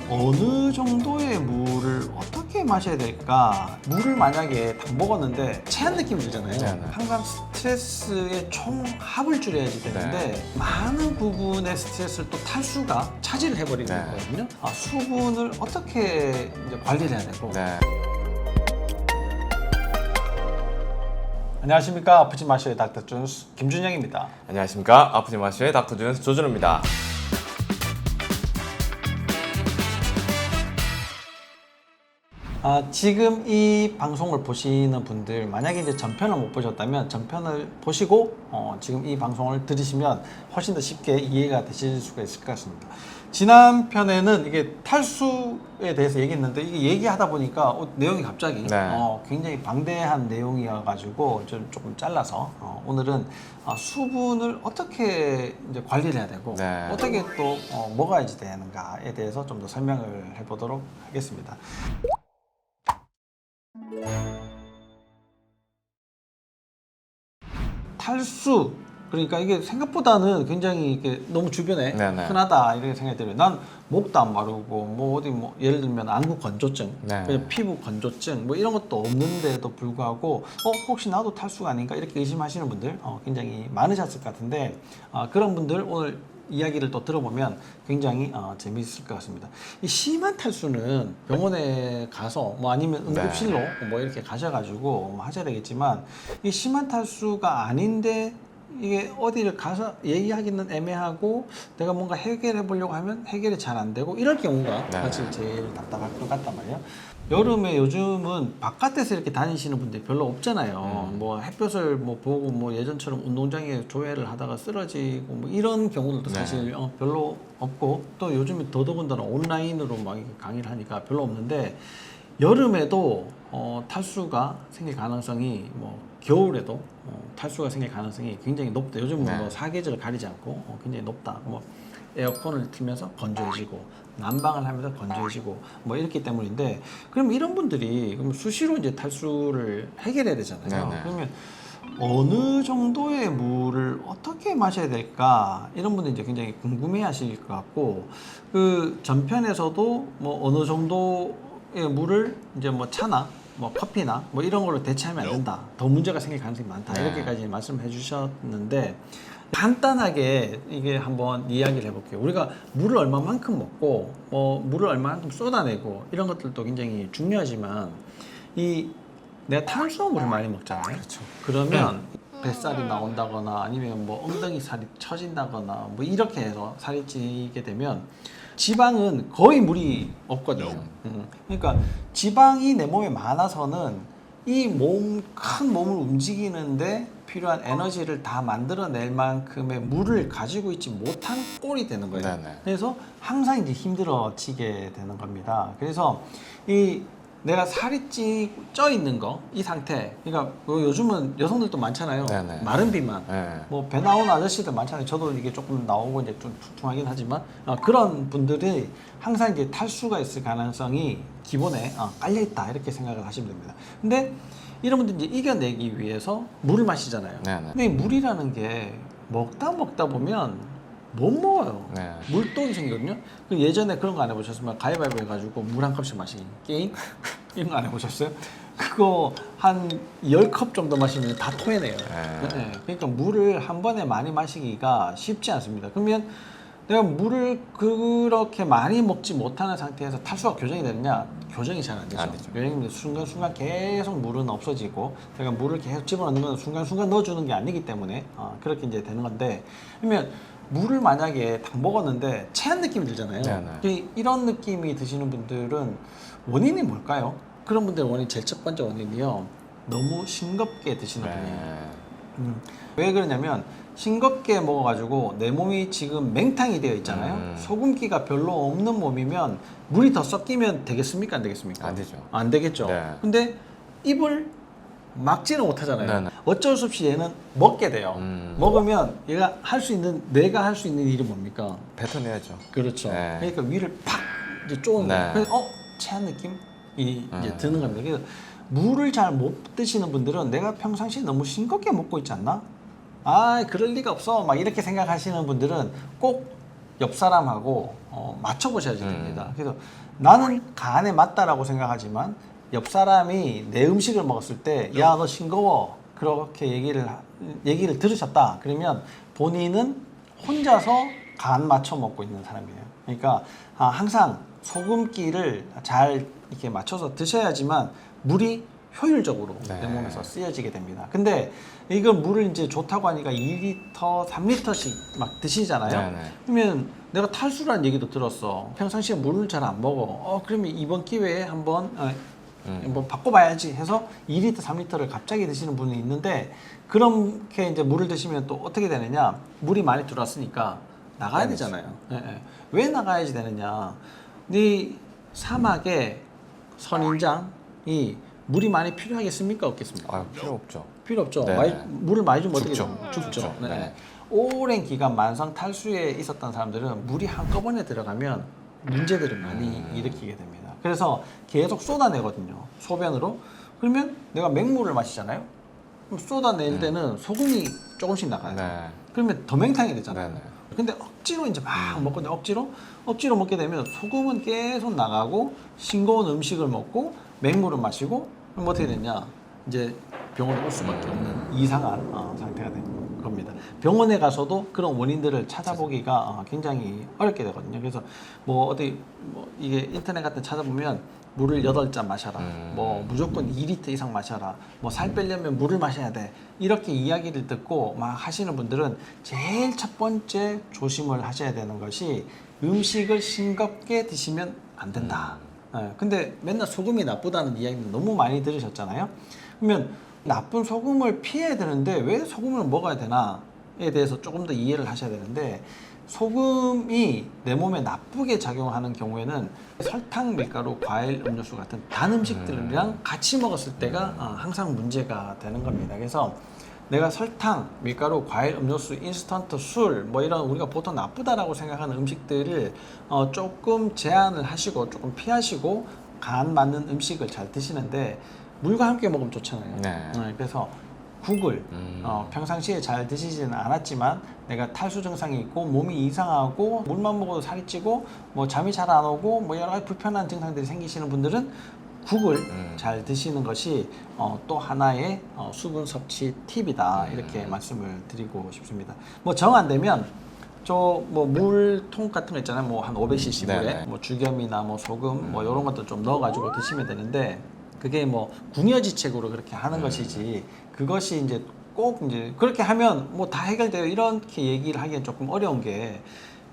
어느 정도의 물을 어떻게 마셔야 될까? 물을 만약에 다 먹었는데 체한 느낌이 들잖아요. 네네. 항상 스트레스의 총합을 줄여야지 되는데 많은 부분의 스트레스를 또 탈수가 차지를 해버리는 네. 거거든요. 수분을 어떻게 이제 관리를 해야 되고. 네. 안녕하십니까. 아프지 마셔의 닥터 준스 김준영입니다. 안녕하십니까. 아프지 마시오의 닥터 준스 조준호입니다. 지금 이 방송을 보시는 분들 만약에 이제 전편을 못 보셨다면 전편을 보시고 지금 이 방송을 들으시면 훨씬 더 쉽게 이해가 되실 수가 있을 것 같습니다. 지난 편에는 이게 탈수에 대해서 얘기했는데 이게 얘기하다 보니까 내용이 갑자기 네. 굉장히 방대한 내용이어가지고 조금 잘라서 오늘은 수분을 어떻게 이제 관리를 해야 되고 네. 어떻게 또 먹어야지 되는가에 대해서 좀 더 설명을 해보도록 하겠습니다. 탈수, 그러니까 이게 생각보다는 굉장히 이렇게 너무 주변에 네네. 흔하다 이렇게 생각이 들어요. 난 목도 안 마르고 뭐 어디 뭐 예를 들면 안구 건조증, 네. 그냥 피부 건조증 뭐 이런 것도 없는데도 불구하고 혹시 나도 탈수가 아닌가 이렇게 의심하시는 분들 굉장히 많으셨을 것 같은데 그런 분들 오늘 이야기를 또 들어보면 굉장히 재미있을 것 같습니다. 이 심한 탈수는 병원에 가서 뭐 아니면 응급실로 뭐 이렇게 가셔가지고 뭐 하셔야 되겠지만 이 심한 탈수가 아닌데 이게 어디를 가서 얘기하기는 애매하고 내가 뭔가 해결해 보려고 하면 해결이 잘 안 되고 이럴 경우가 네. 사실 제일 답답할 것 같단 말이에요. 여름에 요즘은 바깥에서 이렇게 다니시는 분들이 별로 없잖아요. 뭐 햇볕을 뭐 보고 뭐 예전처럼 운동장에 조회를 하다가 쓰러지고 뭐 이런 경우들도 사실 별로 없고 또 요즘에 더더군다나 온라인으로 막 이렇게 강의를 하니까 별로 없는데 여름에도 탈수가 생길 가능성이 뭐 겨울에도 탈수가 생길 가능성이 굉장히 높다. 요즘은 네. 뭐 사계절을 가리지 않고 굉장히 높다. 뭐 에어컨을 틀면서 건조해지고 난방을 하면서 건조해지고 뭐 이렇기 때문인데 그럼 이런 분들이 그럼 수시로 이제 탈수를 해결해야 되잖아요. 네네. 그러면 어느 정도의 물을 어떻게 마셔야 될까 이런 분들 이제 굉장히 궁금해하실 것 같고 그 전편에서도 뭐 어느 정도의 물을 이제 뭐 차나 뭐 커피나 뭐 이런 걸로 대체하면 안 된다. 더 문제가 생길 가능성이 많다. 네. 이렇게까지 말씀해 주셨는데 간단하게 이게 한번 이야기를 해볼게요. 우리가 물을 얼마만큼 먹고 뭐 물을 얼마만큼 쏟아내고 이런 것들도 굉장히 중요하지만 이 내가 탄수화물을 많이 먹잖아요. 그렇죠. 그러면 뱃살이 나온다거나 아니면 뭐 엉덩이 살이 처진다거나 뭐 이렇게 해서 살이 찌게 되면 지방은 거의 물이 없거든요. 그러니까 지방이 내 몸에 많아서는 이 큰 몸을 움직이는데 필요한 에너지를 다 만들어낼 만큼의 물을 가지고 있지 못한 꼴이 되는 거예요. 네네. 그래서 항상 이제 힘들어지게 되는 겁니다. 그래서 이 내가 살이 쪄 있는 거, 이 상태. 그러니까 요즘은 여성들도 많잖아요. 네네. 마른 비만. 네. 뭐 배 나온 아저씨들 많잖아요. 저도 이게 조금 나오고 이제 좀 퉁퉁하긴 하지만 그런 분들이 항상 이제 탈수가 있을 가능성이 기본에 깔려 있다 이렇게 생각을 하시면 됩니다. 근데 이런 분들 이제 이겨내기 위해서 물을 마시잖아요. 네네. 근데 이 물이라는 게 먹다 보면 못 먹어요. 네. 물독이 생기거든요. 그 예전에 그런 거 안 해보셨으면 가위바위보 해가지고 물 한 컵씩 마시기 게임 이런 거 안 해보셨어요? 그거 한 10컵 정도 마시면 다 토해내요. 네. 그러니까 물을 한 번에 많이 마시기가 쉽지 않습니다. 그러면 내가 물을 그렇게 많이 먹지 못하는 상태에서 탈수가 교정이 되느냐? 교정이 잘 안 되죠. 안 되죠. 왜냐면 순간순간 계속 물은 없어지고 내가 물을 계속 집어넣는 건 순간순간 넣어주는 게 아니기 때문에 그렇게 이제 되는 건데 그러면 물을 만약에 다 먹었는데 체한 느낌이 들잖아요. 네네. 이런 느낌이 드시는 분들은 원인이 뭘까요? 그런 분들의 원인 제일 첫 번째 원인이요. 너무 싱겁게 드시는 분이에요. 왜 그러냐면 싱겁게 먹어가지고 내 몸이 지금 맹탕이 되어 있잖아요. 소금기가 별로 없는 몸이면 물이 더 섞이면 되겠습니까? 안 되겠습니까? 안 되죠. 안 되겠죠. 네. 근데 입을 막지는 못하잖아요. 네네. 어쩔 수 없이 얘는 먹게 돼요. 먹으면 얘가 내가 할 수 있는 일이 뭡니까? 뱉어내야죠. 그렇죠. 네. 그러니까 위를 팍 이제 쪼는 거예요. 네. 그래서 체한 느낌이 이제 드는 겁니다. 그래서 물을 잘 못 드시는 분들은 내가 평상시에 너무 싱겁게 먹고 있지 않나? 그럴 리가 없어. 막 이렇게 생각하시는 분들은 꼭 옆 사람하고 맞춰보셔야 됩니다. 그래서 나는 간에 맞다라고 생각하지만 옆 사람이 내 음식을 먹었을 때 야 너 싱거워 그렇게 얘기를 들으셨다. 그러면 본인은 혼자서 간 맞춰 먹고 있는 사람이에요. 그러니까 항상 소금기를 잘 이렇게 맞춰서 드셔야지만 물이 효율적으로 네. 내 몸에서 쓰여지게 됩니다. 근데 이걸 물을 이제 좋다고 하니까 2리터, 3리터씩 막 드시잖아요. 네. 그러면 내가 탈수라는 얘기도 들었어. 평상시에 물을 잘 안 먹어. 그러면 이번 기회에 한번 뭐 바꿔봐야지 해서 2리터, 3리터를 갑자기 드시는 분이 있는데 그렇게 이제 물을 드시면 또 어떻게 되느냐? 물이 많이 들어왔으니까 나가야 되잖아요. 왜 나가야지 되느냐? 네 사막에 선인장이 물이 많이 필요하겠습니까? 없겠습니까? 필요 없죠. 필요 없죠. 네네. 물을 많이 주면 어떻게 죽죠. 돼요? 죽죠. 네. 네. 오랜 기간 만성 탈수에 있었던 사람들은 물이 한꺼번에 들어가면 문제들을 많이 일으키게 됩니다. 그래서 계속 쏟아내거든요. 소변으로. 그러면 내가 맹물을 마시잖아요. 그럼 쏟아낼 때는 소금이 조금씩 나가요. 네. 그러면 더 맹탕이 되잖아요. 네네. 근데 억지로 이제 막 먹거든요. 억지로 먹게 되면 소금은 계속 나가고 싱거운 음식을 먹고 맹물을 마시고 그럼 어떻게 되냐? 이제 병원에 올 수밖에 없는 이상한 상태가 되는 겁니다. 병원에 가서도 그런 원인들을 찾아보기가 굉장히 어렵게 되거든요. 그래서 뭐 어디 뭐 이게 인터넷 같은 데 찾아보면 물을 8잔 마셔라. 뭐 무조건 2리터 이상 마셔라. 뭐 살 빼려면 물을 마셔야 돼. 이렇게 이야기를 듣고 막 하시는 분들은 제일 첫 번째 조심을 하셔야 되는 것이 음식을 싱겁게 드시면 안 된다. 근데 맨날 소금이 나쁘다는 이야기는 너무 많이 들으셨잖아요. 그러면 나쁜 소금을 피해야 되는데 왜 소금을 먹어야 되나에 대해서 조금 더 이해를 하셔야 되는데 소금이 내 몸에 나쁘게 작용하는 경우에는 설탕, 밀가루, 과일, 음료수 같은 단 음식들이랑 같이 먹었을 때가 항상 문제가 되는 겁니다. 그래서 내가 설탕, 밀가루, 과일, 음료수, 인스턴트, 술 뭐 이런 우리가 보통 나쁘다라고 생각하는 음식들을 조금 제한을 하시고 조금 피하시고 간 맞는 음식을 잘 드시는데 물과 함께 먹으면 좋잖아요. 네. 그래서 국을 평상시에 잘 드시지는 않았지만 내가 탈수 증상이 있고 몸이 이상하고 물만 먹어도 살이 찌고 뭐 잠이 잘 안 오고 뭐 여러 가지 불편한 증상들이 생기시는 분들은 국을 잘 드시는 것이 또 하나의 수분 섭취 팁이다 이렇게 말씀을 드리고 싶습니다. 뭐 정 안 되면 저 뭐 물통 같은 거 있잖아요. 뭐 한 500cc 물에 네네. 뭐 죽염이나 뭐 소금 뭐 이런 것들 좀 넣어가지고 드시면 되는데 그게 뭐 궁여지책으로 그렇게 하는 것이지 그것이 이제 꼭 이제 그렇게 하면 뭐 다 해결돼요 이렇게 얘기를 하기엔 조금 어려운 게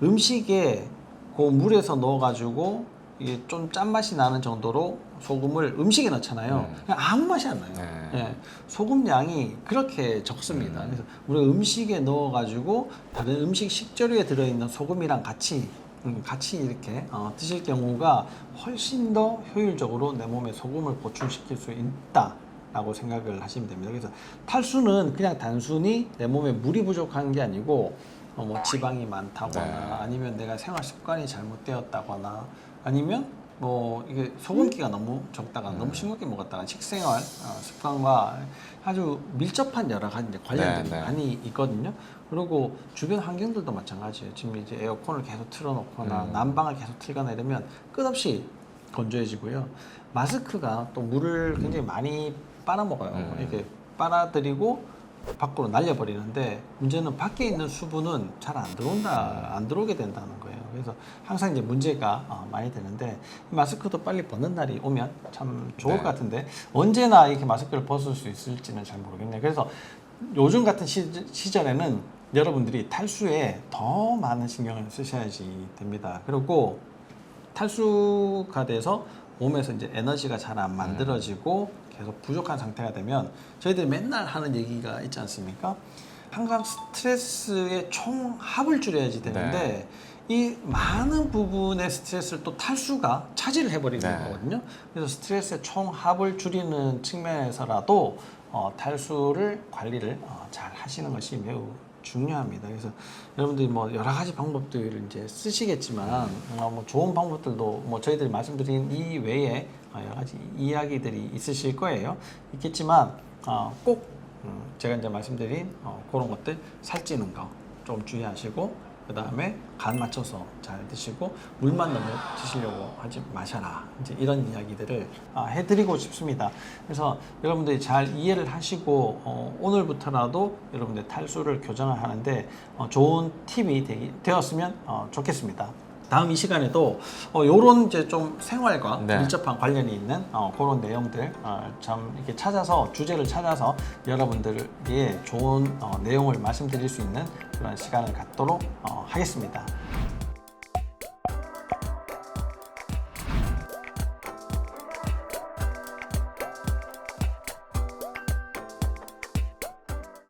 음식에 그 물에서 넣어가지고 이게 좀 짠맛이 나는 정도로 소금을 음식에 넣잖아요. 그냥 아무 맛이 안 나요. 예, 소금 양이 그렇게 적습니다. 그래서 우리가 음식에 넣어가지고 다른 음식 식재료에 들어있는 소금이랑 같이 이렇게 드실 경우가 훨씬 더 효율적으로 내 몸에 소금을 보충시킬 수 있다라고 생각을 하시면 됩니다. 그래서 탈수는 그냥 단순히 내 몸에 물이 부족한 게 아니고 뭐 지방이 많다거나 네. 아니면 내가 생활 습관이 잘못되었다거나 아니면 뭐 이게 소금기가 너무 적다가 너무 싱겁게 먹었다가 식생활 습관과 아주 밀접한 여러 가지 이제 관련된 네. 많이 있거든요. 그리고 주변 환경들도 마찬가지예요. 지금 이제 에어컨을 계속 틀어놓거나 난방을 계속 틀거나 이러면 끝없이 건조해지고요. 마스크가 또 물을 굉장히 많이 빨아먹어요. 이렇게 빨아들이고 밖으로 날려버리는데 문제는 밖에 있는 수분은 잘 안 들어오게 된다는 거예요. 그래서 항상 이제 문제가 많이 되는데 마스크도 빨리 벗는 날이 오면 참 좋을 것 같은데 언제나 이렇게 마스크를 벗을 수 있을지는 잘 모르겠네요. 그래서 요즘 같은 시절에는 여러분들이 탈수에 더 많은 신경을 쓰셔야지 됩니다. 그리고 탈수가 돼서 몸에서 이제 에너지가 잘 안 만들어지고 계속 부족한 상태가 되면 저희들이 맨날 하는 얘기가 있지 않습니까? 항상 스트레스의 총합을 줄여야지 되는데 이 많은 부분의 스트레스를 또 탈수가 차지를 해버리는 거거든요. 그래서 스트레스의 총합을 줄이는 측면에서라도 탈수를 관리를 잘 하시는 것이 매우 중요합니다. 그래서 여러분들이 뭐 여러 가지 방법들을 이제 쓰시겠지만 뭐 좋은 방법들도 뭐 저희들이 말씀드린 이 외에 여러 가지 이야기들이 있으실 거예요. 있겠지만 꼭 제가 이제 말씀드린 그런 것들 살찌는 거 좀 주의하시고 그 다음에 간 맞춰서 잘 드시고 물만 너무 드시려고 하지 마셔라. 이제 이런 이야기들을 해드리고 싶습니다. 그래서 여러분들이 잘 이해를 하시고 오늘부터라도 여러분들 탈수를 교정을 하는데 좋은 팁이 되었으면 좋겠습니다. 다음 이 시간에도 요런 이제 좀 생활과 네. 밀접한 관련이 있는 그런 내용들 참 이렇게 찾아서 주제를 찾아서 여러분들에게 좋은 내용을 말씀드릴 수 있는 그런 시간을 갖도록 하겠습니다.